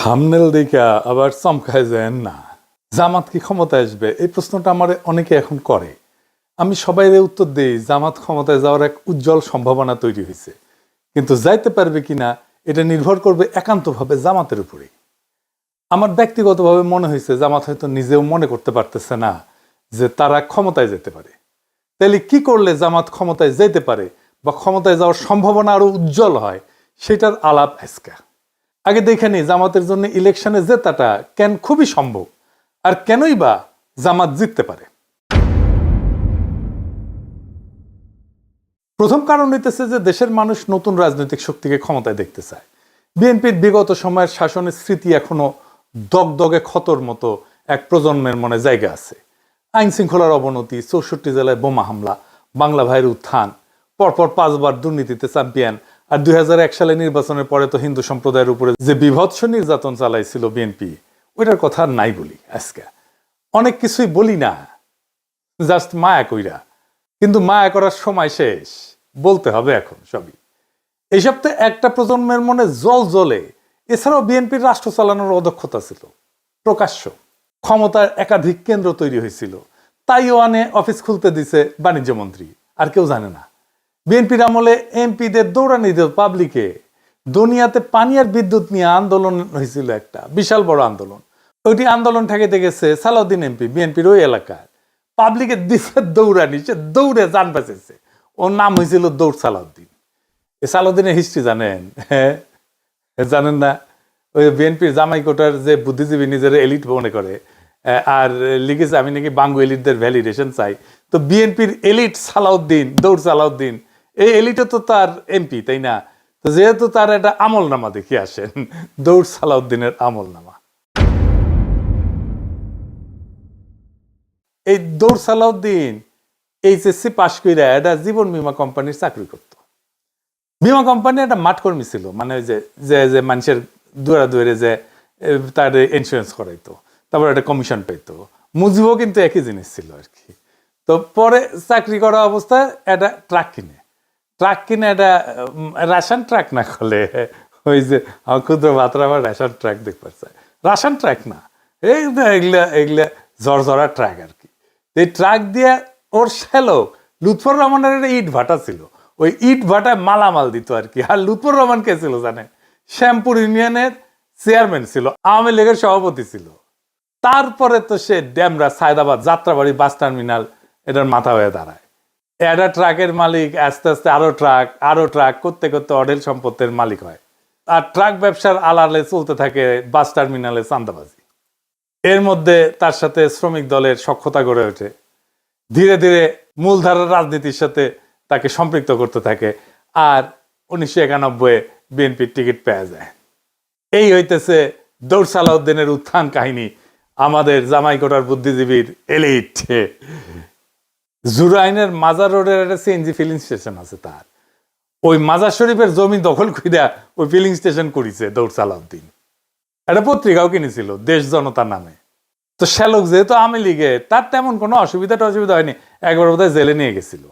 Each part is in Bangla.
থাম্বনেল দেখা আবার চমকায় যায় না। জামাত কি ক্ষমতায় আসবে, এই প্রশ্নটা আমার অনেকে এখন করে। আমি সবাইরে উত্তর দিই, জামাত ক্ষমতায় যাওয়ার এক উজ্জ্বল সম্ভাবনা তৈরি হয়েছে, কিন্তু যাইতে পারবে কিনা এটা নির্ভর করবে একান্তভাবে জামাতের উপরে। আমার ব্যক্তিগতভাবে মনে হয়েছে জামাত হয়তো নিজেও মনে করতে পারতেছে না যে তারা ক্ষমতায় যেতে পারে। তাহলে কি করলে জামাত ক্ষমতায় যেতে পারে বা ক্ষমতায় যাওয়ার সম্ভাবনা আরো উজ্জ্বল হয়, সেটার আলাপ আজকে। আগে দেখে নি জামাতের জন্য ইলেকশনে জেতাটা কেন খুবই সম্ভব, আর কেনই বা জামাত জিততে পারে। প্রথম কারণ হইতেছে যে দেশের মানুষ নতুন রাজনৈতিক শক্তিকে ক্ষমতায় দেখতে চায়। বিএনপির বিগত সময়ের শাসনের স্মৃতি এখনো দগদগে ক্ষতর মতো এক প্রজন্মের মনে জায়গা আছে। আইন শৃঙ্খলার অবনতি, 64 জেলায় বোমা হামলা, বাংলা ভাইয়ের উত্থান, পরপর 5 বার দুর্নীতিতে চ্যাম্পিয়ন, আর 2001 সালে নির্বাচনের পরে তো হিন্দু সম্প্রদায়ের উপরে যে বিভৎস নির্যাতন চালাইছিল বিএনপি, ওইটার কথা আর নাই বলি। আজকে অনেক কিছুই বলি না, জাস্ট মায়া কইরা, কিন্তু মায়া করার সময় শেষ, বলতে হবে এখন সবই। এইসব তো একটা প্রজন্মের মনে জল জ্বলে। এছাড়াও বিএনপির রাষ্ট্র চালানোর অদক্ষতা ছিল প্রকাশ্য। ক্ষমতার একাধিক কেন্দ্র তৈরি হয়েছিল, তাইওয়ানে অফিস খুলতে দিছে বাণিজ্য মন্ত্রী, আর কেউ জানে না। বিএনপির আমলে এমপিদের দৌড়ানি দিল পাবলিকে। দুনিয়াতে পানি আর বিদ্যুৎ নিয়ে আন্দোলন হয়েছিল, একটা বিশাল বড় আন্দোলন। ওইটি আন্দোলন ঠেকাইতে গেছে সালাউদ্দিন এমপি, বিএনপির ওই এলাকায়। পাবলিকের দিছে দৌড়ানি, সে দৌড়ে যান বাঁচেছে। ওর নাম হয়েছিল দৌড় সালাউদ্দিন। এই সালাউদ্দিনের হিস্ট্রি জানেন? হ্যাঁ, জানেন না? ওই বিএনপির জামাই কোটার যে বুদ্ধিজীবী নিজের এলিট মনে করে, আর লিখেছে আমি নাকি বাঙ্গু এলিটদের ভ্যালিডেশন চাই। তো বিএনপির এলিট সালাউদ্দিন, দৌড় সালাউদ্দিন, এই এলিটও তো তার এমপি, তাই না? তো যেহেতু তার একটা আমলনামা দেখে আসেন, দৌড় সালাউদ্দিনের আমলনামা। এই দৌড় সালাউদ্দিন এইচএসসি পাশ করে একটা জীবন বীমা কোম্পানির চাকরি করত। বীমা কোম্পানি একটা মাঠকর্মী ছিল, মানে ওই যে যে মানুষের দুয়ারে দুয়ারে যে তার ইন্স্যুরেন্স করাইতো, তারপর একটা কমিশন পাইতো। মুজিবও কিন্তু একই জিনিস ছিল আর কি। তো পরে চাকরি করা অবস্থায় একটা ট্রাক কিনে একটা রাশন ট্রাক না খোলে, ওই যে ক্ষুদ্র ভাতরা আবার রাশন ট্রাক দেখতে পাচ্ছে, রাশন ট্রাক না, এই এগুলা ঝরঝরা ট্রাক আর কি। এই ট্রাক দিয়ে ওর শ্যালক লুৎফর রহমানের একটা ইট ভাটা ছিল, ওই ইট ভাটায় মালামাল দিত আর কি। আর লুৎফর রহমান কে ছিল জানেন? শ্যামপুর ইউনিয়নের চেয়ারম্যান ছিল, আওয়ামী লীগের সভাপতি ছিল। তারপরে তো সে ড্যামরা, সায়দাবাদ, যাত্রাবাড়ি বাস টার্মিনাল এটার মাথা হয়ে দাঁড়ায়। একটা ট্রাকের মালিক আস্তে আস্তে আরো ট্রাক করতে করতে অঢেল সম্পত্তির মালিক হয়। আর ট্রাক ব্যবসার আড়ালে চলতে থাকে বাস টার্মিনালে চাঁদাবাজি। এর মধ্যে তার সাথে শ্রমিক দলের সখ্যতা গড়ে ওঠে। ধীরে ধীরে মূলধারার রাজনীতির সাথে তাকে সম্পৃক্ত করতে থাকে, আর 1991 বিএনপির টিকিট পেয়ে যায়। এই হইতেছে দৌড় সালাউদ্দিনের উত্থান কাহিনী, আমাদের জামাইকোটার বুদ্ধিজীবীর এলিট। জুরাইনের মাজার রোডের একটা সিএনজি ফিলিং স্টেশন আছে তার, ওই মাজার শরীফের জমি দখল কইরা ওই ফিলিং স্টেশন করেছে দৌড় সালাউদ্দিন। একটা পত্রিকাও কিনেছিল দেশ জনতা নামে। তো শ্যালক যেহেতু আওয়ামী লীগে, তার তেমন কোনো অসুবিধা হয়নি, একবার বোধহয় জেলে নিয়ে গেছিল।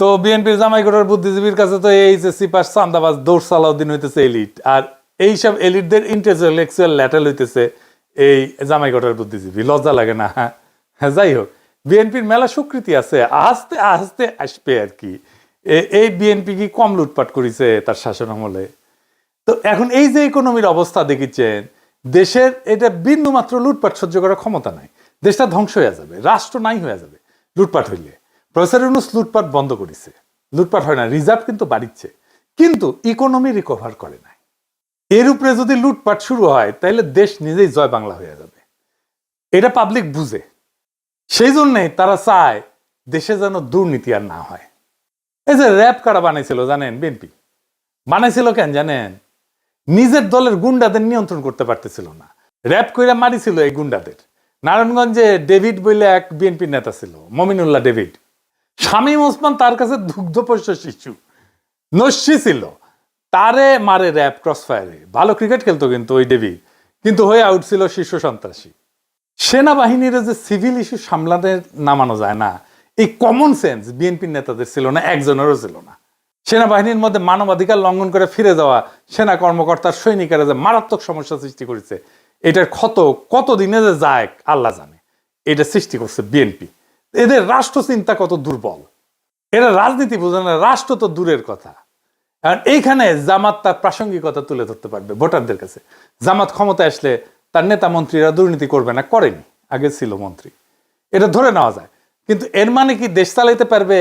তো বিএনপির জামাইকোটার বুদ্ধিজীবীর কাছে তো এইচএসসি পাস চান্দাবাজ দৌড় সালাউদ্দিন হইতেছে এলিট, আর এইসব এলিটদের ইন্টেলেকচুয়াল ল্যাটেল হইতেছে এই জামাইকোটার বুদ্ধিজীবী। লজ্জা লাগে না? হ্যাঁ, যাই হোক, বিএনপির মেলা স্বীকৃতি আছে, আস্তে আস্তে আসবে আর কি। এই বিএনপি কি কম লুটপাট করেছে তার শাসন আমলে? তো এখন এই যে ইকোনমির অবস্থা দেখিচ্ছেন, দেশের এটা বিন্দু মাত্র লুটপাট সহ্য করার ক্ষমতা নাই। দেশটা ধ্বংস হয়ে যাবে, রাষ্ট্র নাই হয়ে যাবে লুটপাট হইলে। প্রফেসর ইউনূস লুটপাট বন্ধ করেছে, লুটপাট হয় না, রিজার্ভ কিন্তু বাড়িচ্ছে, কিন্তু ইকোনমি রিকভার করে নাই। এর উপরে যদি লুটপাট শুরু হয়, তাহলে দেশ নিজেই জয় বাংলা হয়ে যাবে। এটা পাবলিক বুঝে, সেই জন্যে তারা চায় দেশে যেন দুর্নীতি আর না হয়। এই যে র্যাব কারা বানাইছিল জানেন? বিএনপি বানাইছিল কেন জানেন? নিজের দলের গুন্ডাদের নিয়ন্ত্রণ করতে পারতেছিল না, র্যাব কইরা মারিছিল এই গুন্ডাদের। নারায়ণগঞ্জে ডেভিড বইলে এক বিএনপির নেতা ছিল, মমিনুল্লাহ ডেভিড। শামীম ওসমান তার কাছে দুগ্ধপোষ্য শিশু, নস্যি ছিল, তারে মারে র্যাব ক্রসফায়ারে। ভালো ক্রিকেট খেলতো কিন্তু ওই ডেভিড, কিন্তু হয়ে আউট ছিল শীর্ষ সন্ত্রাসী। সেনাবাহিনীর যে সিভিল ইস্যু সামলাতে নামানো যায় না, এই কমন সেন্স বিএনপির নেতাদের ছিল না, একজনেরও ছিল না। সেনাবাহিনীর মধ্যে মানবাধিকার লঙ্ঘন করে ফিরে যাওয়া সেনা কর্মকর্তার সৈনিকেরা যে মারাত্মক সমস্যা সৃষ্টি করেছে, এটার ক্ষত কতদিনে যে যায় আল্লাহ জানে। এটা সৃষ্টি করছে বিএনপি। এদের রাষ্ট্র চিন্তা কত দুর্বল, এরা রাজনীতি বোঝে না, রাষ্ট্র তো দূরের কথা। আর এইখানে জামাত তার প্রাসঙ্গিকতা তুলে ধরতে পারবে ভোটারদের কাছে। জামাত ক্ষমতায় আসলে তার নেতা মন্ত্রীরা দুর্নীতি করবে না, করেনি, আগে ছিল মন্ত্রী, এটা ধরে নেওয়া যায়। কিন্তু এর মানে কি দেশ চালাইতে পারবে?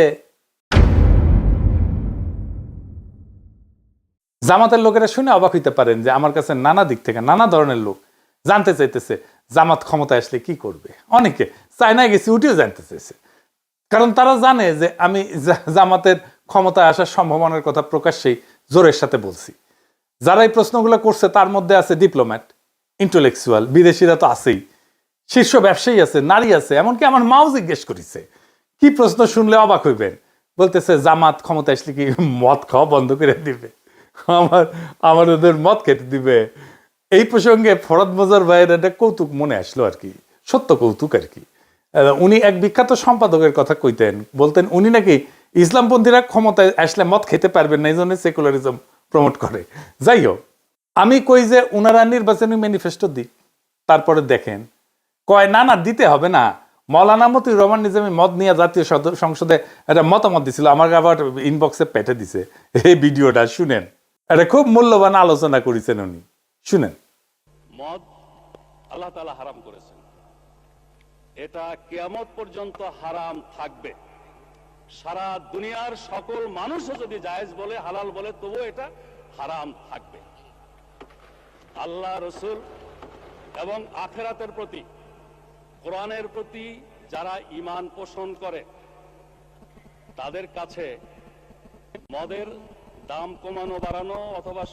জামাতের লোকেরা শুনে অবাক হইতে পারেন যে আমার কাছে নানা দিক থেকে নানা ধরনের লোক জানতে চাইতেছে জামাত ক্ষমতায় আসলে কি করবে। অনেকে চায়নায় গেছি উঠেও জানতে চাইছে, কারণ তারা জানে যে আমি জামাতের ক্ষমতায় আসার সম্ভাবনার কথা প্রকাশ্যেই জোরের সাথে বলছি। যারা এই প্রশ্নগুলো করছে তার মধ্যে আছে ডিপ্লোম্যাট, ইন্টেলেকচুয়াল, বিদেশিরা তো আছেই, শীর্ষ ব্যবসায়ী আছে, নারী আছে, এমনকি আমার মাও জিজ্ঞেস করেছে। কি প্রশ্ন শুনলে অবাক হইবেন, বলতেছে জামাত ক্ষমতায় আসলে কি মদ খাওয়া বন্ধ করে দিবে, আমার ওদের মদ খেতে দিবে। এই প্রসঙ্গে ফরদ মজার ভাইয়ের একটা কৌতুক মনে আসলো আর কি, সত্য কৌতুক আর কি। উনি এক বিখ্যাত সম্পাদকের কথা কইতেন, বলতেন উনি নাকি ইসলামপন্থীরা ক্ষমতায় আসলে মদ খেতে পারবেন না, এই জন্য সেকুলারিজম প্রমোট করে। যাই হোক, আমি কই যে উনারা নির্বাচনী ম্যানিফেস্টো দিক, তারপরে দেখেন কয় না না দিতে হবে না। মৌলানা মতিউর রহমান নিজামী মদ নিয়ে জাতীয় সংসদে একটা মতামত দিছিল, আমার আবার ইনবক্সে পেঠে দিছে এই ভিডিওটা, শুনেন। এটা খুব মূল্যবান আলোচনা করেছেন উনি, শুনেন। মদ আল্লাহ তাআলা হারাম করেছেন, এটা কিয়ামত পর্যন্ত হারাম থাকবে। সারা দুনিয়ার সকল মানুষও যদি জায়েজ বলে, হালাল বলে, তবুও এটা হারাম থাকবে। আল্লাহ, রসুল এবং আখিরাতের প্রতি, কোরআনের প্রতি যারা ঈমান পোষণ করে তাদের কাছে মদের দাম কমানো বাড়ানো অথবা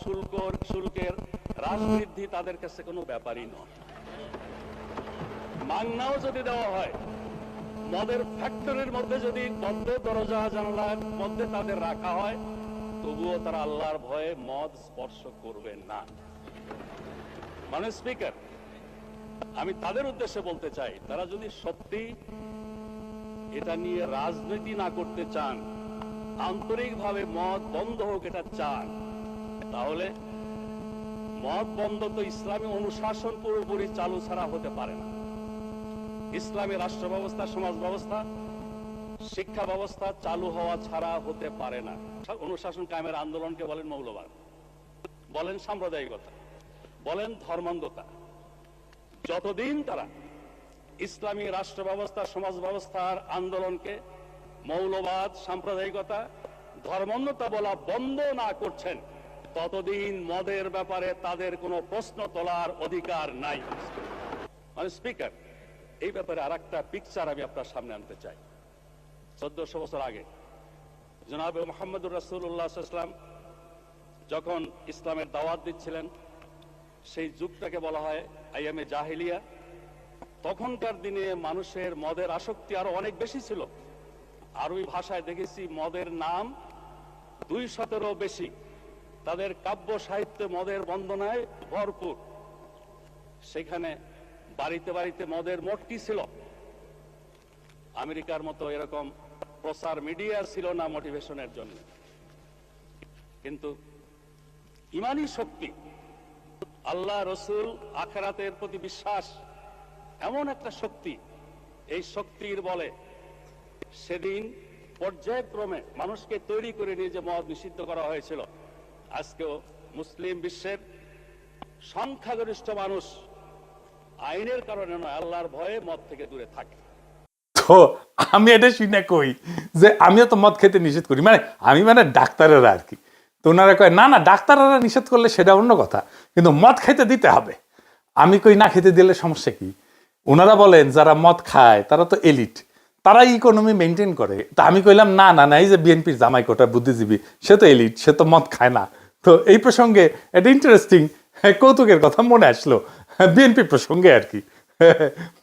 শুল্কের হ্রাস বৃদ্ধি তাদের কাছে কোনো ব্যাপারই নয়। মাংনাও যদি দেওয়া হয়, মদের ফ্যাক্টরির মধ্যে যদি বদ্ধ দরজা জানালার মধ্যে তাদের রাখা হয়, তবুও তারা আল্লাহর ভয়ে মদ স্পর্শ করবেন না। মানে স্পিকার, আমি তাদের উদ্দেশ্যে বলতে চাই, তারা যদি সত্যি এটা নিয়ে রাজনীতি না করতে চান, আন্তরিকভাবে মদ বন্ধ হোক এটা চান, তাহলে মদ বন্ধ তো ইসলামী অনুশাসন পুরোপুরি চালু ছাড়া হতে পারে না। ইসলামী রাষ্ট্র ব্যবস্থা, সমাজ ব্যবস্থা, শিক্ষা ব্যবস্থা চালু হওয়া ছাড়া হতে পারে না। অনুশাসন কায়েমের আন্দোলনকে বলেন মৌলবাদ, বলেন সাম্প্রদায়িকতা, বলেন ধর্মান্ধতা। যতদিন তারা ইসলামী রাষ্ট্র ব্যবস্থা, সমাজ ব্যবস্থার আন্দোলনকে মৌলবাদ, সাম্প্রদায়িকতা, ধর্মান্ধতা বলা বন্ধ না করছেন, ততদিন মদের ব্যাপারে তাদের কোনো প্রশ্ন তোলার অধিকার নাই। মানে স্পিকার, এই ব্যাপারে আর একটা পিকচার আমি আপনার সামনে আনতে চাই। 1400 বছর আগে জনাবে মুহাম্মদুর রাসূলুল্লাহ সাল্লাল্লাহু আলাইহি ওয়াসাল্লাম যখন ইসলামের দাওয়াত দিচ্ছিলেন, সেই যুগটাকে বলা হয় আইয়ামে জাহিলিয়া। তখনকার দিনে মানুষের মদের আসক্তি আরো অনেক বেশি ছিল। আরবি ভাষায় দেখেছি মদের নাম 200-এরও বেশি। তাদের কাব্য সাহিত্যে মদের বন্দনায় ভরপুর। সেখানে বাড়িতে বাড়িতে মদের মটকি ছিল। আমেরিকার মতো এরকম প্রচার মিডিয়া ছিল না মোটিভেশনের জন্য, কিন্তু ইমানি শক্তি, আল্লাহ, রসুল, আখিরাতের প্রতি বিশ্বাস এমন একটা শক্তি, এই শক্তির বলে সেদিন পর্যায়ক্রমে মানুষকে তৈরি করে নিয়ে যে মদ নিষিদ্ধ করা হয়েছিল। আজকেও মুসলিম বিশ্বের সংখ্যাগরিষ্ঠ মানুষ আইনের কারণে নয়, আল্লাহর ভয়ে মদ থেকে দূরে থাকে। তো আমি এটা শুনে কই যে আমিও তো মদ খেতে নিষেধ করি, মানে ডাক্তারেরা আর কি। তো ওনারা কয় না না, ডাক্তাররা নিষেধ করলে সেটা অন্য কথা, কিন্তু মদ খেতে দিতে হবে। আমি কই না, খেতে দিলে সমস্যা কি? ওনারা বলেন যারা মদ খায় তারা তো এলিট, তারা ইকোনমি মেনটেন করে। তা আমি কইলাম না না না, এই যে বিএনপির জামাই কোটা বুদ্ধিজীবী, সে তো এলিট, সে তো মদ খায় না। তো এই প্রসঙ্গে একটা ইন্টারেস্টিং কৌতুকের কথা মনে আসলো, বিএনপি প্রসঙ্গে আর কি,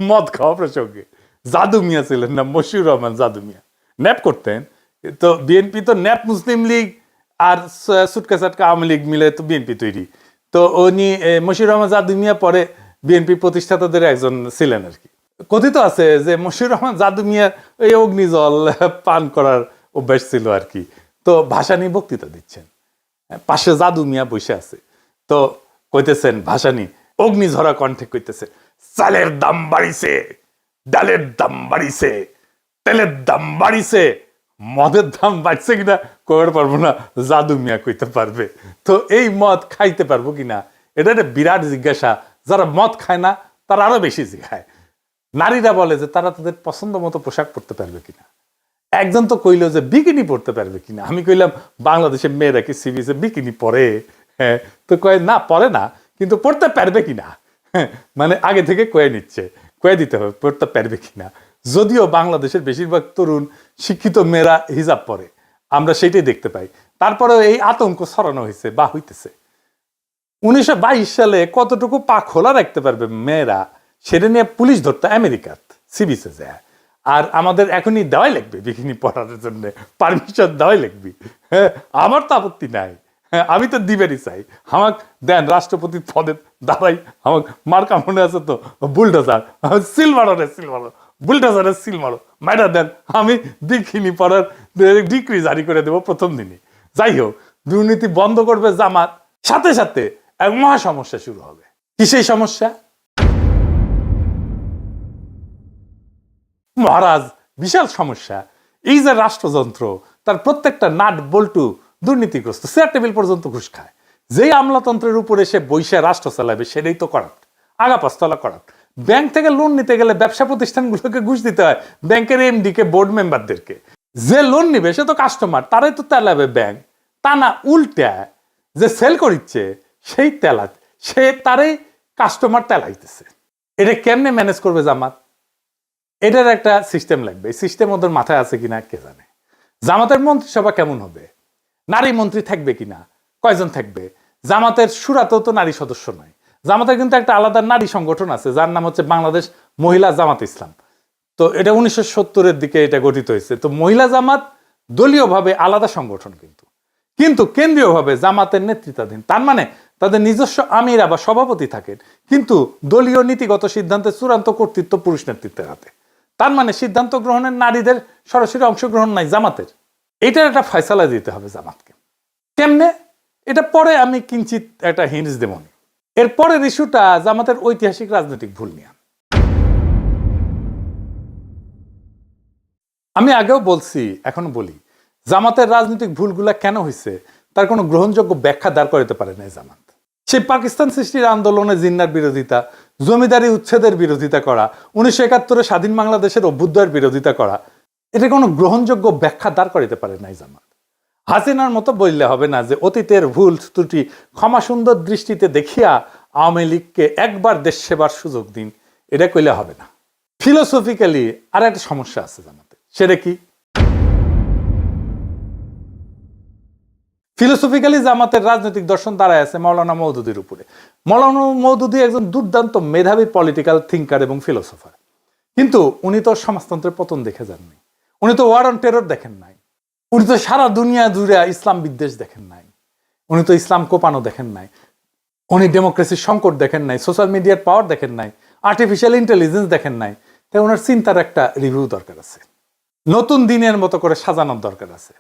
মদ খাওয়া প্রসঙ্গে। জাদু মিয়া ছিলেন না, মশিউর রহমান জাদু মিয়া, ন্যাপ করতেন। তো বিএনপি তো ন্যাপ, মুসলিম লীগ আর সুটকা চাটকা আওয়ামী লীগ মিলে তো বিএনপি তৈরি। তো উনি মশিউর রহমান জাদু মিয়া পরে বিএনপি প্রতিষ্ঠাতাদের একজন ছিলেন আর কি। কথিত আছে যে মশিউর রহমান জাদু মিয়ার এই অগ্নিজল পান করার অভ্যাস ছিল আর কি। তো ভাসানী বক্তৃতা দিচ্ছেন, পাশে জাদু মিয়া বসে আছে। তো কইতেছেন ভাসানী অগ্নিঝরা কণ্ঠে কইতেছে, চালের দাম বাড়িছে, ডালের দাম বাড়িছে, তেলের দাম বাড়িছে, মদের দাম বাড়ছে কিনা কইতে পারবো না, জাদু মিয়া কইতে পারবে। তো এই মদ খাইতে পারবো কিনা এটা একটা বিরাট জিজ্ঞাসা। যারা মদ খায় না তারা আরো বেশি জিজ্ঞায়। নারীরা বলে যে তারা তাদের পছন্দ মতো পোশাক পরতে পারবে কিনা। একজন তো কইলো যে বিকিনি পরতে পারবে কিনা। আমি কইলাম বাংলাদেশের মেয়েরা কি সি বিচে বিকিনি পরে? হ্যাঁ, তো কয়ে না পরে না, কিন্তু পড়তে পারবে কিনা। মানে আগে থেকে কয়ে নিচ্ছে, কয়ে দিতে হবে পড়তে পারবে কিনা। যদিও বাংলাদেশের বেশিরভাগ তরুণ শিক্ষিত মেয়েরা হিজাব পরে, আমরা সেটাই দেখতে পাই। তারপরেও এই আতঙ্ক ছড়ানো হয়েছে বা হইতেছে। 1922 সালে কতটুকু পা খোলা রাখতে পারবে মেয়েরা সেটা নিয়ে পুলিশ ধরতে আমেরিকাত সি বিচে যায়। আর আমাদের এখনই দেওয়াই লাগবে বিকিনি পরার জন্য, পারমিশন দেওয়াই লাগবে। হ্যাঁ, আমার তো আপত্তি নাই, হ্যাঁ, আমি তো দিবেরই চাই। আমাকে দেন রাষ্ট্রপতি পদে দাঁড়াই, আমাকে মার্কা মনে আছে তো, বুলডোজার, সিল মারো রে সিল মারো, বুলডোজারের সিল মারো, মাইরা দেন, আমি বিকিনি পরার ডিক্রি জারি করে দেবো প্রথম দিনই। যাই হোক, দুর্নীতি বন্ধ করবে জামাত, সাথে সাথে এক মহা সমস্যা শুরু হবে। কি সেই সমস্যা? মহারাজ, বিশাল সমস্যা। এই যে রাষ্ট্রযন্ত্র, তার প্রত্যেকটা নাট বল্টু দুর্নীতিগ্রস্ত, চেয়ার টেবিল পর্যন্ত ঘুষ খায়। যেই আমলাতন্ত্রের উপরে সে বৈশা রাষ্ট্র চালাবে সেটাই তো করাপ্ট, আগা পাঁচতলা করাপ্ট। ব্যাংক থেকে লোন নিতে গেলে ব্যবসা প্রতিষ্ঠানগুলোকে ঘুষ দিতে হয়, ব্যাংকের এমডি কে, বোর্ড মেম্বারদেরকে। যে লোন নিবে সে তো কাস্টমার, তারাই তো তেলাবে ব্যাংক। তা না, উল্টা যে সেল করিচ্ছে সেই তেলা, সে তারাই কাস্টমার তেলাইতেছে। এটা কেমনে ম্যানেজ করবে জামাত? এটার একটা সিস্টেম লাগবে। এই সিস্টেম ওদের মাথায় আছে কিনা কে জানে। জামাতের মন্ত্রিসভা কেমন হবে? নারী মন্ত্রী থাকবে কিনা, কয়জন থাকবে? জামাতের সুরাতেও তো নারী সদস্য নয়। জামাতের কিন্তু একটা আলাদা নারী সংগঠন আছে যার নাম হচ্ছে বাংলাদেশ মহিলা জামাত ইসলাম। তো এটা 1970-এর দিকে এটা গঠিত হয়েছে। তো মহিলা জামাত দলীয়ভাবে আলাদা সংগঠন, কিন্তু কেন্দ্রীয়ভাবে জামাতের নেতৃত্বাধীন। তার মানে তাদের নিজস্ব আমিরা বা সভাপতি থাকেন, কিন্তু দলীয় নীতিগত সিদ্ধান্তের চূড়ান্ত কর্তৃত্ব পুরুষ নেতৃত্বের হাতে। তার মানে সিদ্ধান্ত গ্রহণের নারীদের সরাসরি অংশগ্রহণ নাই জামাতের। এটার একটা ফয়সালা দিতে হবে জামাতকে। কেমনে? এটা পরে আমি কিঞ্চিত একটা হিন্টস দেব। এরপরের ইস্যুটা জামাতের ঐতিহাসিক রাজনৈতিক ভুল নিয়ে। আমি আগেও বলছি, এখনো বলি, জামাতের রাজনৈতিক ভুলগুলা কেন হয়েছে তার কোনো গ্রহণযোগ্য ব্যাখ্যা দাঁড় করাতে পারে না জামাত। সেই পাকিস্তান সৃষ্টির আন্দোলনে জিন্নার বিরোধিতা, জমিদারি উচ্ছেদের বিরোধিতা করা, 1971-এ স্বাধীন বাংলাদেশের অভ্যুদয়ের বিরোধিতা করা, এটা কোনো গ্রহণযোগ্য ব্যাখ্যা দাঁড় করাতে পারে নাই জামাত। হাসিনার মতো বললে হবে না যে অতীতের ভুল ত্রুটি ক্ষমা সুন্দর দৃষ্টিতে দেখিয়া আওয়ামী লীগকে একবার দেশ সেবার সুযোগ দিন, এটা কইলে হবে না। ফিলোসফিক্যালি আর একটা সমস্যা আছে জামাতে। সেটা কি? ফিলোসফিক্যালি জামাতের রাজনৈতিক দর্শন দাঁড়ায় আছে মৌলানা মওদুদির উপরে। মৌলানা মওদুদি একজন দুর্দান্ত মেধাবী পলিটিক্যাল থিঙ্কার এবং ফিলোসফার, কিন্তু উনি তো সমাজতন্ত্রের পতন দেখে যাননি, উনি তো ওয়ার অন টেরর দেখেন নাই, উনি তো সারা দুনিয়া জুড়ে ইসলাম বিদ্বেষ দেখেন নাই, উনি তো ইসলাম কোপানো দেখেন নাই, উনি ডেমোক্রেসির সংকট দেখেন নাই, সোশ্যাল মিডিয়ার পাওয়ার দেখেন নাই, আর্টিফিশিয়াল ইন্টেলিজেন্স দেখেন নাই। তাই ওনার চিন্তার একটা রিভিউ দরকার আছে, নতুন দিনের মতো করে সাজানোর দরকার আছে।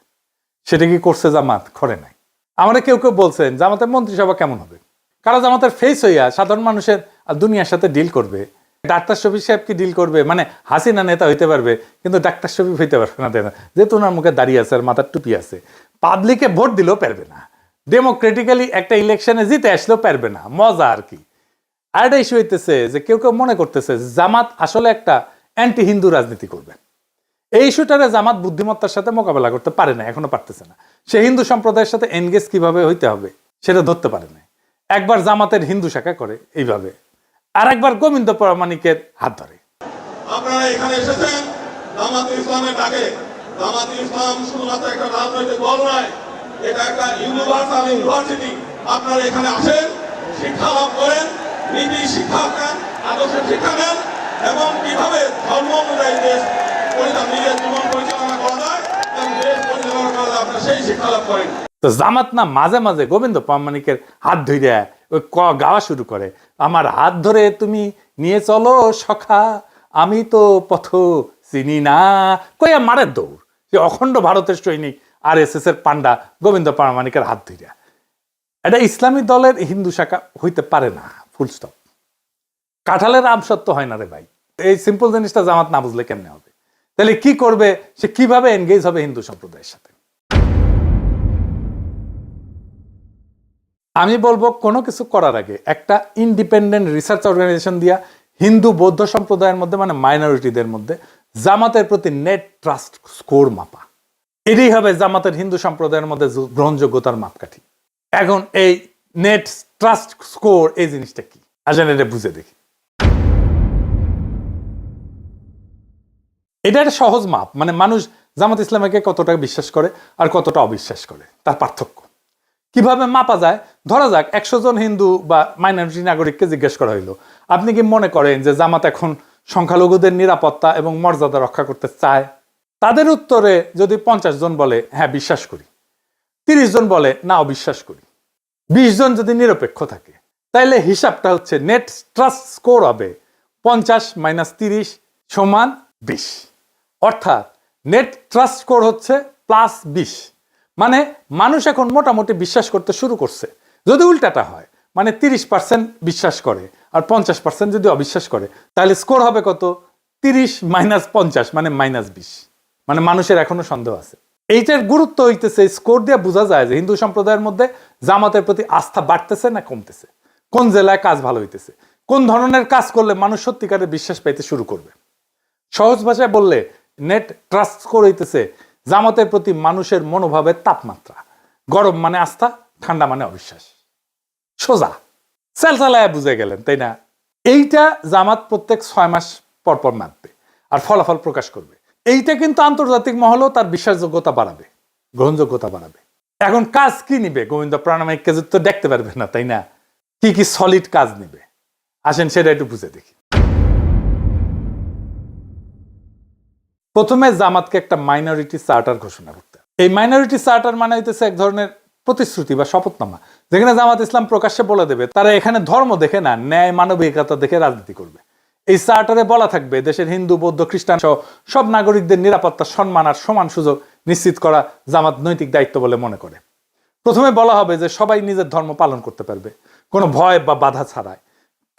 সেটা কি করছে জামাত? করে নাই। আমরা কেউ কেউ বলছেন জামাতের মন্ত্রিসভা কেমন হবে, কারণ জামাতের ফেস হইয়া সাধারণ মানুষের আর দুনিয়ার সাথে ডিল করবে। ডাক্তার শফিক সাহেব কি ডিল করবে? মানে হাসিনা নেতা হইতে পারবে কিন্তু ডাক্তার শফিক হইতে পারবে না, যেহেতু ওনার মুখে দাঁড়িয়ে আছে আর মাথার টুপি আছে। পাবলিকে ভোট দিলেও পারবে না, ডেমোক্রেটিক্যালি একটা ইলেকশনে জিতে আসলেও পারবে না। মজা আর কি। আর একটা ইস্যু হইতেছে যে কেউ কেউ মনে করতেছে জামাত আসলে একটা অ্যান্টি হিন্দু রাজনীতি করবে। এই ইস্যুটারে জামাত বুদ্ধিমত্তার সাথে মোকাবেলা করতে পারে না, এখনো পারতেছে না। সে হিন্দু সম্প্রদায়ের সাথে এনগেজ কিভাবে হইতে হবে সেটা ধরতে পারে না। একবার জামাতের হিন্দু শাখা করে এইভাবে, আর একবার গোবিন্দ প্রামাণিকের হাত ধরে। আপনারা এখানে এসেছেন জামাতুল ইসলামের ডাকে। জামাতুল ইসলাম শুধুমাত্র একটা রাজনৈতিক দল নয়, এটা একটা ইউনিভার্সাল ইউনিভার্সিটি। আপনারা এখানে আসেন, শিক্ষা লাভ করেন, নীতি শিক্ষা নেন, আদর্শের শিক্ষা নেন, এবং কিভাবে ধর্ম অনুযায়ী দেশ নিজের জীবন পরিচালনা করা যায় এবং দেশ পরিচালনা করা যায়, আপনারা সেই শিক্ষা লাভ করেন। তো জামাত না মাঝে মাঝে গোবিন্দ প্রামাণিকের হাত ধরে ওই গাওয়া শুরু করে, আমার হাত ধরে তুমি নিয়ে চলো সখা, আমি তো পথ চিনি না, কইয়া মারের দৌড়। সে অখণ্ড ভারতের সৈনিক RSS এর পান্ডা গোবিন্দ প্রামাণিকের হাত ধরিয়া। এটা ইসলামী দলের হিন্দু শাখা হইতে পারে না, ফুল স্টপ। কাঁঠালের আম সত্য হয় না রে ভাই। এই সিম্পল জিনিসটা জামাত না বুঝলে কেমনে হবে? তাহলে কি করবে সে, কিভাবে এনগেজ হবে হিন্দু সম্প্রদায়ের সাথে? আমি বলবো কোনো কিছু করার আগে একটা ইন্ডিপেন্ডেন্ট রিসার্চ অর্গানাইজেশন দিয়া হিন্দু বৌদ্ধ সম্প্রদায়ের মধ্যে, মানে মাইনরিটিদের মধ্যে জামাতের প্রতি নেট ট্রাস্ট স্কোর মাপা। এটাই হবে জামাতের হিন্দু সম্প্রদায়ের মধ্যে গ্রহণযোগ্যতার মাপকাঠি। এখন এই নেট ট্রাস্ট স্কোর এই জিনিসটা কি, আসলে এটা বুঝে দেখি। এটা একটা সহজ মাপ, মানে মানুষ জামাত ইসলামকে কতটা বিশ্বাস করে আর কতটা অবিশ্বাস করে তার পার্থক্য কিভাবে মাপা যায়। ধরা যাক 100 জন হিন্দু বা মাইনরিটি নাগরিককে জিজ্ঞেস করা হইলো, আপনি কি মনে করেন যে জামাত এখন সংখ্যালঘুদের নিরাপত্তা এবং মর্যাদা রক্ষা করতে চায়? তাদের উত্তরে যদি 50 জন বলে হ্যাঁ বিশ্বাস করি, 30 জন বলে না অবিশ্বাস করি, 20 জন যদি নিরপেক্ষ থাকে, তাইলে হিসাবটা হচ্ছে নেট ট্রাস্ট স্কোর হবে 50 - 30 = 20। অর্থাৎ নেট ট্রাস্ট স্কোর হচ্ছে +20। মানে মানুষ এখন মোটামুটি বিশ্বাস করতে শুরু করছে। যদি উল্টাটা হয়, মানে 30% বিশ্বাস করে আর 50% যদি অবিশ্বাস করে, তাহলে স্কোর হবে কত? 30 - 50 মানে -20। মানে মানুষের এখনো সন্দেহ আছে। এইটার গুরুত্ব হইতেছে স্কোর দিয়ে বোঝা যায় যে হিন্দু সম্প্রদায়ের মধ্যে জামাতের প্রতি আস্থা বাড়তেছে না কমতেছে, কোন জেলায় কাজ ভালো হইতেছে, কোন ধরনের কাজ করলে মানুষ সত্যিকারের বিশ্বাস পাইতে শুরু করবে। সহজ ভাষায় বললে নেট ট্রাস্ট স্কোর হইতেছে জামাতের প্রতি মানুষের মনোভাবের তাপমাত্রা। গরম মানে আস্থা, ঠান্ডা মানে অবিশ্বাস। সোজা সেলসালায় বুঝে গেলেন, তাই না? এইটা জামাত প্রত্যেক 6 মাস পর পর মাপবে আর ফলাফল প্রকাশ করবে। এইটা কিন্তু আন্তর্জাতিক মহলেও তার বিশ্বাসযোগ্যতা বাড়াবে, গ্রহণযোগ্যতা বাড়াবে। এখন কাজ কি নিবে? গোবিন্দ প্রামাণিককে তো দেখতে পারবে না, তাই না? কি কি সলিড কাজ নিবে, আসেন সেটা একটু বুঝে দেখি। প্রথমে জামাতকে একটা মাইনরিটি চার্টার ঘোষণা করতে। এই মাইনরিটি চার্টার মানে হইতেছে এক ধরনের প্রতিশ্রুতি বা শপথনামা, যেখানে জামাত ইসলাম প্রকাশ্যে বলে দেবে তারা এখানে ধর্ম দেখে না, ন্যায় মানবিকতা দেখে রাজনীতি করবে। এই চার্টারে বলা থাকবে দেশের হিন্দু বৌদ্ধ খ্রিস্টান সহ সব নাগরিকদের নিরাপত্তা, সম্মান আর সমান সুযোগ নিশ্চিত করা জামাত নৈতিক দায়িত্ব বলে মনে করে। প্রথমে বলা হবে যে সবাই নিজের ধর্ম পালন করতে পারবে কোনো ভয় বা বাধা ছাড়াই।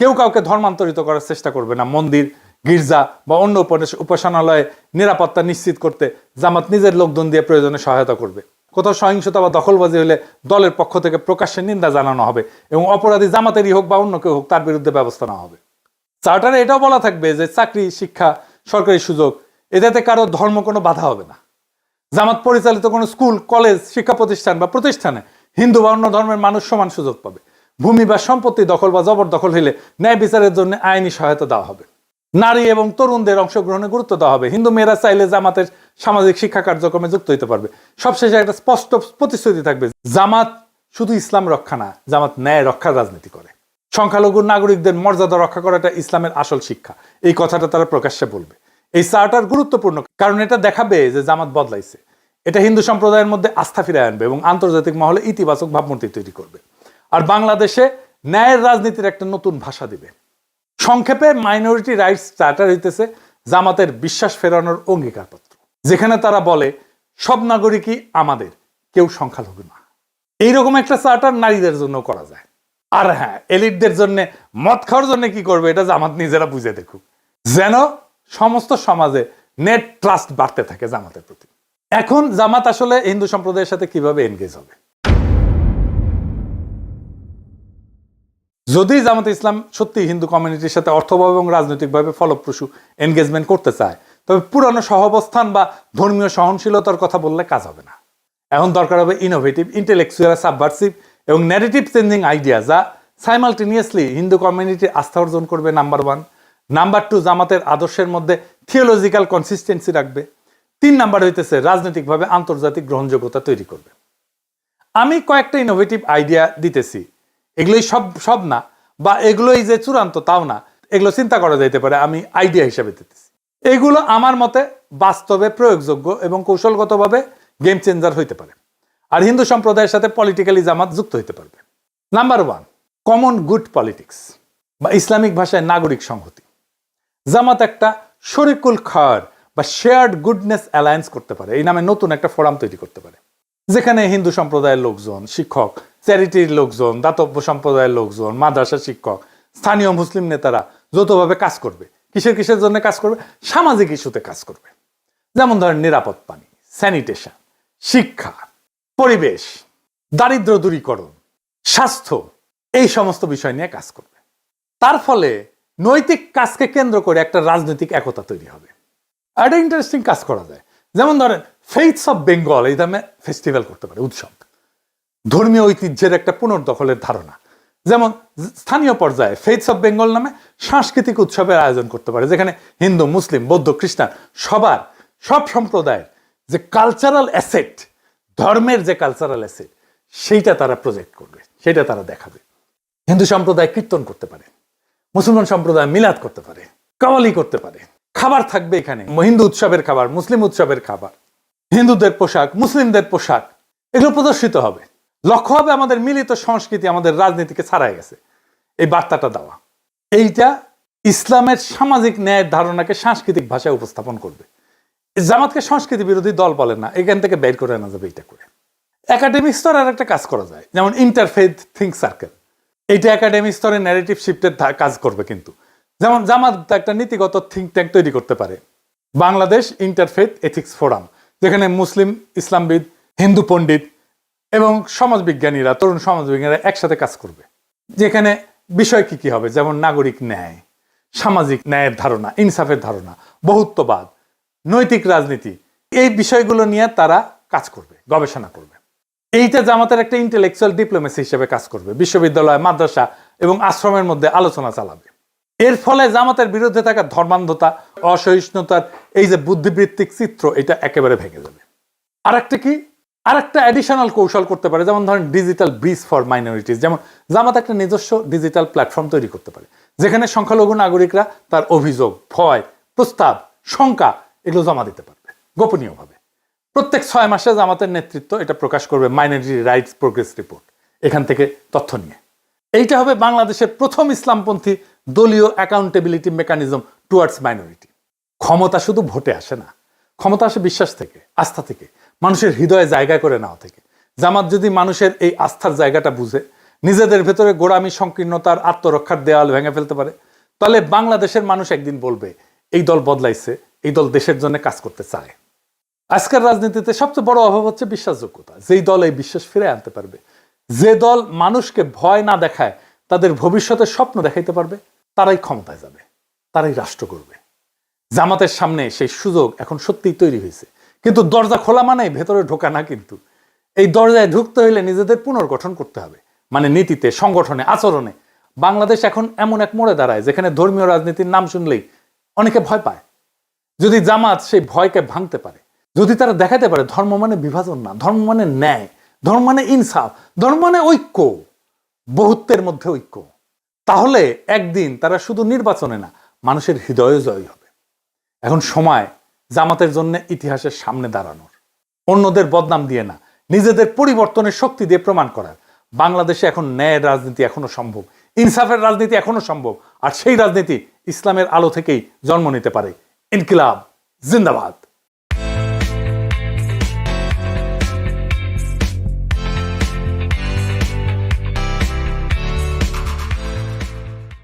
কেউ কাউকে ধর্মান্তরিত করার চেষ্টা করবে না। মন্দির, গির্জা বা অন্য উপাসনালয়ে নিরাপত্তা নিশ্চিত করতে জামাত নিজের লোকজন দিয়ে প্রয়োজনে সহায়তা করবে। কোথাও সহিংসতা বা দখলবাজি হলে দলের পক্ষ থেকে প্রকাশ্যে নিন্দা জানানো হবে এবং অপরাধী জামাতেরই হোক বা অন্য কেউ হোক তার বিরুদ্ধে ব্যবস্থা নেওয়া হবে। চার্টারে এটাও বলা থাকবে যে চাকরি, শিক্ষা, সরকারি সুযোগ এটাতে কারো ধর্ম কোনো বাধা হবে না। জামাত পরিচালিত কোনো স্কুল, কলেজ, শিক্ষা প্রতিষ্ঠান বা প্রতিষ্ঠানে হিন্দু বা অন্য ধর্মের মানুষ সমান সুযোগ পাবে। ভূমি বা সম্পত্তি দখল বা জবরদখল হলে ন্যায় বিচারের জন্য আইনি সহায়তা দেওয়া হবে। নারী এবং তরুণদের অংশগ্রহণে গুরুত্ব দেওয়া হবে। হিন্দু মেয়েরা চাইলে জামাতের সামাজিক শিক্ষা কার্যক্রমে যুক্ত হতে পারবে। সবশেষে একটা স্পষ্ট প্রতিশ্রুতি থাকবে, জামাত শুধু ইসলাম রক্ষা না, জামাত ন্যায় রক্ষার রাজনীতি করে। সংখ্যালঘু নাগরিকদের মর্যাদা রক্ষা করাটা ইসলামের আসল শিক্ষা, এই কথাটা তারা প্রকাশ্যে বলবে। এই চার্টার গুরুত্বপূর্ণ কারণ এটা দেখাবে যে জামাত বদলাইছে। এটা হিন্দু সম্প্রদায়ের মধ্যে আস্থা ফিরিয়ে আনবে এবং আন্তর্জাতিক মহলে ইতিবাচক ভাবমূর্তি তৈরি করবে। আর বাংলাদেশে ন্যায়ের রাজনীতির একটা নতুন ভাষা দিবে। সংক্ষেপে মাইনরিটি রাইটস চার্টার হইতেছে জামাতের বিশ্বাস ফেরানোর অঙ্গীকারপত্র, যেখানে তারা বলে সব নাগরিকই আমাদের, কেউ সংখ্যালঘু না। এইরকম একটা চার্টার নারীদের জন্য করা যায়। আর হ্যাঁ, এলিটদের জন্য মদ খাওয়ার জন্য কি করবে এটা জামাত নিজেরা বুঝে দেখুক, যেন সমস্ত সমাজে নেট ট্রাস্ট বাড়তে থাকে জামাতের প্রতি। এখন জামাত আসলে হিন্দু সম্প্রদায়ের সাথে কিভাবে এনগেজ হবে? যদি জামাত ইসলাম সত্যি হিন্দু কমিউনিটির সাথে অর্থভাবে এবং রাজনৈতিকভাবে ফলপ্রসূ এনগেজমেন্ট করতে চায়, তবে পুরানো সহাবস্থান বা ধর্মীয় সহনশীলতার কথা বললে কাজ হবে না। এখন দরকার হবে ইনোভেটিভ, ইন্টেলেকচুয়াল, সাবভার্সিভ এবং ন্যারেটিভ চেঞ্জিং আইডিয়া, যা সাইমালটেনিয়াসলি হিন্দু কমিউনিটির আস্থা অর্জন করবে, নাম্বার 1। নাম্বার 2, জামাতের আদর্শের মধ্যে থিওলজিক্যাল কনসিস্টেন্সি রাখবে। 3 নাম্বার হইতেছে রাজনৈতিকভাবে আন্তর্জাতিক গ্রহণযোগ্যতা তৈরি করবে। আমি কয়েকটা ইনোভেটিভ আইডিয়া দিতেছি, এগুলোই সব না বা এগুলোই যে চূড়ান্ত তাও না, এগুলো চিন্তা করা যাইতে পারে, আমি আইডিয়া হিসাবে দিতেছি। এগুলো আমার মতে বাস্তবে প্রয়োগযোগ্য এবং কৌশলগতভাবে গেম চেঞ্জার হইতে পারে, আর হিন্দু সম্প্রদায়ের সাথে পলিটিক্যালি জামাত যুক্ত হইতে পারবে। নাম্বার 1, কমন গুড পলিটিক্স বা ইসলামিক ভাষায় নাগরিক সংহতি। জামাত একটা শরিকুল খায়র বা শেয়ার্ড গুডনেস অ্যালায়েন্স করতে পারে, এই নামে নতুন একটা ফোরাম তৈরি করতে পারে। যেখানে হিন্দু সম্প্রদায়ের লোকজন, শিক্ষক, চ্যারিটির লোকজন, দাতব্য সম্প্রদায়ের লোকজন, মাদ্রাসা শিক্ষক, স্থানীয় মুসলিম নেতারা যৌথভাবে কাজ করবে। কিসের জন্য কাজ করবে? সামাজিক ইস্যুতে কাজ করবে। যেমন ধরেন নিরাপদ পানি, স্যানিটেশন, শিক্ষা, পরিবেশ, দারিদ্র দূরীকরণ, স্বাস্থ্য, এই সমস্ত বিষয় নিয়ে কাজ করবে। তার ফলে নৈতিক কাজকে কেন্দ্র করে একটা রাজনৈতিক একতা তৈরি হবে। একটা ইন্টারেস্টিং কাজ করা যায়। যেমন ধরেন ফেইথস অফ বেঙ্গল এই নামে ফেস্টিভ্যাল করতে পারে, উৎসব, ধর্মীয় ঐতিহ্যের একটা পুনর্দখলের ধারণা। যেমন স্থানীয় পর্যায়ে ফেইথস অফ বেঙ্গল নামে সাংস্কৃতিক উৎসবের আয়োজন করতে পারে, যেখানে হিন্দু, মুসলিম, বৌদ্ধ, খ্রিস্টান সব সম্প্রদায়ের যে কালচারাল অ্যাসেট, ধর্মের যে কালচারাল অ্যাসেট, সেইটা তারা প্রজেক্ট করবে, সেটা তারা দেখাবে। হিন্দু সম্প্রদায় কীর্তন করতে পারে, মুসলমান সম্প্রদায় মিলাদ করতে পারে, কাওয়ালি করতে পারে, খাবার থাকবে এখানে, হিন্দু উৎসবের খাবার, মুসলিম উৎসবের খাবার, হিন্দুদের পোশাক, মুসলিমদের পোশাক, এগুলো প্রদর্শিত হবে। লক্ষ্য হবে আমাদের মিলিত সংস্কৃতি আমাদের রাজনীতিকে ছাড়াই গেছে, এই বার্তাটা দেওয়া। এইটা ইসলামের সামাজিক ন্যায়ের ধারণাকে সাংস্কৃতিক ভাষায় উপস্থাপন করবে। জামাতকে সংস্কৃতি বিরোধী দল বলে না, এখান থেকে বের করে আনা যাবে। এটা করে একাডেমিক স্তরে আর একটা কাজ করা যায়, যেমন ইন্টারফেথ থিঙ্ক সার্কেল। এইটা একাডেমিক স্তরে ন্যারেটিভ শিফটের কাজ করবে। কিন্তু যেমন জামাত একটা নীতিগত থিঙ্ক ট্যাঙ্ক তৈরি করতে পারে, বাংলাদেশ ইন্টারফেথ এথিক্স ফোরাম, যেখানে মুসলিম, ইসলামবিদ, হিন্দু পণ্ডিত এবং সমাজবিজ্ঞানীরা, তরুণ সমাজবিজ্ঞানীরা একসাথে কাজ করবে। যেখানে বিষয় কি হবে, যেমন নাগরিক ন্যায়, সামাজিক ন্যায়ের ধারণা, ইনসাফের ধারণা, বহুত্ববাদ, নৈতিক রাজনীতি, এই বিষয়গুলো নিয়ে তারা কাজ করবে, গবেষণা করবে। এইটা জামাতের একটা ইন্টেলেকচুয়াল ডিপ্লোমেসি হিসেবে কাজ করবে। বিশ্ববিদ্যালয়, মাদ্রাসা এবং আশ্রমের মধ্যে আলোচনা চালাবে। এর ফলে জামাতের বিরুদ্ধে থাকা ধর্মান্ধতা, অসহিষ্ণুতার এই যে বুদ্ধিবৃত্তিক চিত্র, এটা একেবারে ভেঙে যাবে। আরেকটা অ্যাডিশনাল কৌশল করতে পারে, যেমন ধরেন ডিজিটাল ব্রিজ ফর মাইনরিটিস। যেমন জামাত একটা নিজস্ব ডিজিটাল প্ল্যাটফর্ম তৈরি করতে পারে, যেখানে সংখ্যালঘু নাগরিকরা তার অভিযোগ, ভয়, প্রস্তাব, শঙ্কা এগুলো জমা দিতে পারবে গোপনীয়ভাবে। প্রত্যেক 6 মাসে জামাতের নেতৃত্ব এটা প্রকাশ করবে মাইনরিটি রাইটস প্রোগ্রেস রিপোর্ট, এখান থেকে তথ্য নিয়ে। এইটা হবে বাংলাদেশের প্রথম ইসলামপন্থী দলীয় অ্যাকাউন্টেবিলিটি মেকানিজম টুয়ার্ডস মাইনরিটি। ক্ষমতা শুধু ভোটে আসে না, ক্ষমতা আসে বিশ্বাস থেকে, আস্থা থেকে, মানুষের হৃদয়ে জায়গা করে নেওয়া থেকে। জামাত যদি মানুষের এই আস্থার জায়গাটা বুঝে নিজেদের ভেতরে গোড়ামি, সংকীর্ণতার, আত্মরক্ষার দেওয়াল ভেঙে ফেলতে পারে, তাহলে বাংলাদেশের মানুষ একদিন বলবে এই দল বদলাইছে, এই দল দেশের জন্য কাজ করতে চায়। আজকের রাজনীতিতে সবচেয়ে বড় অভাব হচ্ছে বিশ্বাসযোগ্যতা। যেই দল এই বিশ্বাস ফিরে আনতে পারবে, যে দল মানুষকে ভয় না দেখায় তাদের ভবিষ্যতের স্বপ্ন দেখাইতে পারবে, তারাই ক্ষমতায় যাবে, তারাই রাষ্ট্র করবে। জামাতের সামনে সেই সুযোগ এখন সত্যিই তৈরি হয়েছে। কিন্তু দরজা খোলা মানে ভেতরে ঢোকা না। কিন্তু এই দরজায় ঢুকতে হইলে নিজেদের পুনর্গঠন করতে হবে, মানে নীতিতে, সংগঠনে, আচরণে। বাংলাদেশ এখন এমন এক মোড়ে দাঁড়ায় যেখানে ধর্মীয় রাজনীতির নাম শুনলেই অনেকে ভয় পায়। যদি জামাত সেই ভয়কে ভাঙতে পারে, যদি তারা দেখাতে পারে ধর্ম মানে বিভাজন না, ধর্ম মানে ন্যায়, ধর্ম মানে ইনসাফ, ধর্ম মানে ঐক্য, বহুত্বের মধ্যে ঐক্য, তাহলে একদিন তারা শুধু নির্বাচনে না, মানুষের হৃদয়ে জয়ী হবে। এখন সময় জামাতের জন্য ইতিহাসের সামনে দাঁড়ানোর, অন্যদের বদনাম দিয়ে না, নিজেদের পরিবর্তনের শক্তি দিয়ে প্রমাণ করার। বাংলাদেশে এখন ন্যায়ের রাজনীতি এখনো সম্ভব, ইনসাফের রাজনীতি এখনো সম্ভব। আর সেই রাজনীতি ইসলামের আলো থেকেই জন্ম নিতে পারে। ইনকিলাব জিন্দাবাদ।